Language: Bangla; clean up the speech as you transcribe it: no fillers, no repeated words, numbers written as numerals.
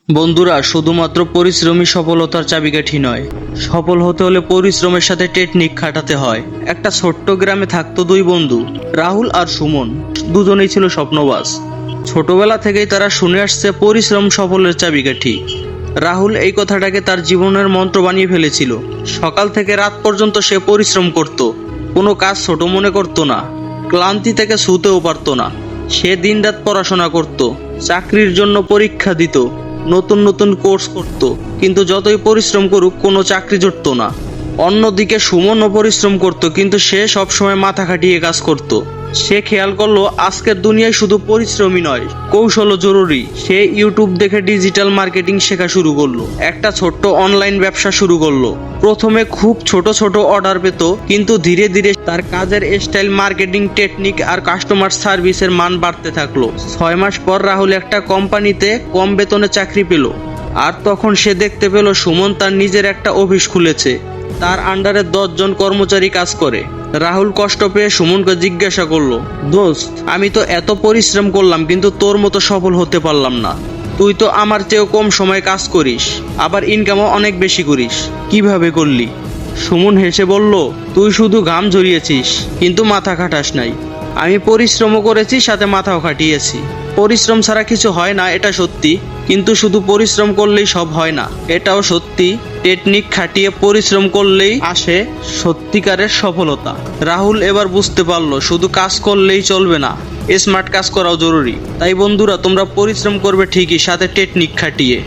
বন্ধুরা, শুধুমাত্র পরিশ্রমী সফলতার চাবিকাঠি নয়, সফল হতে হলে পরিশ্রমের সাথে টেকনিক খাটাতে হয়। একটা ছোট্ট গ্রামে থাকতো দুই বন্ধু, রাহুল আর সুমন। দুজনেই ছিল স্বপ্নবাজ। ছোটবেলা থেকেই তারা শুনে আসছে পরিশ্রম সফলের চাবিকাঠি। রাহুল এই কথাটাকে তার জীবনের মন্ত্র বানিয়ে ফেলেছিল। সকাল থেকে রাত পর্যন্ত সে পরিশ্রম করত, কোনো কাজ ছোট মনে করতো না, ক্লান্তি থেকে শুতেও পারতো না। সে দিনরাত পড়াশোনা করত, চাকরির জন্য পরীক্ষা দিত, নতুন নতুন কোর্স করত, কিন্তু যতই পরিশ্রম করুক কোনো চাকরি জুটতো না। অন্যদিকে সুমনও পরিশ্রম করত, কিন্তু সে সবসময় মাথা খাটিয়ে কাজ করত। সে খেয়াল করলো আজকের দুনিয়ায় শুধু পরিশ্রমই নয়, কৌশলও জরুরি। সে ইউটিউব দেখে ডিজিটাল মার্কেটিং শেখা শুরু করলো, একটা ছোট্ট অনলাইন ব্যবসা শুরু করলো। প্রথমে খুব ছোট ছোট অর্ডার পেত, কিন্তু ধীরে ধীরে তার কাজের স্টাইল, মার্কেটিং টেকনিক আর কাস্টমার সার্ভিসের মান বাড়তে থাকলো। 6 মাস পর রাহুল একটা কোম্পানিতে কম বেতনে চাকরি পেল। আর তখন সে দেখতে পেল সুমন তার নিজের একটা অফিস খুলেছে, তার আন্ডারে 10 জন কর্মচারী কাজ করে। রাহুল কষ্ট পেয়ে সুমনকে জিজ্ঞাসা করলো, দোস্ত, আমি তো এত পরিশ্রম করলাম কিন্তু তোর মতো সফল হতে পারলাম না। তুই তো আমার চেয়েও কম সময় কাজ করিস, আবার ইনকামও অনেক বেশি করিস, কিভাবে করলি? সুমন হেসে বলল, তুই শুধু ঘাম ঝরিয়েছিস কিন্তু মাথা খাটাস নাই। আমি পরিশ্রমও করেছি, সাথে মাথাও খাটিয়েছি। পরিশ্রম ছাড়া কিছু হয় না, এটা সত্যি, কিন্তু শুধু পরিশ্রম করলেই সব হয় না, এটাও সত্যি। টেকনিক খাটিয়ে পরিশ্রম করলেই আসে সত্যিকারের সফলতা। রাহুল এবার বুঝতে পারলো শুধু কাজ করলেই চলবে না, স্মার্ট কাজ করাও জরুরি। তাই বন্ধুরা, তোমরা পরিশ্রম করবে ঠিকই, সাথে টেকনিক খাটিয়ে।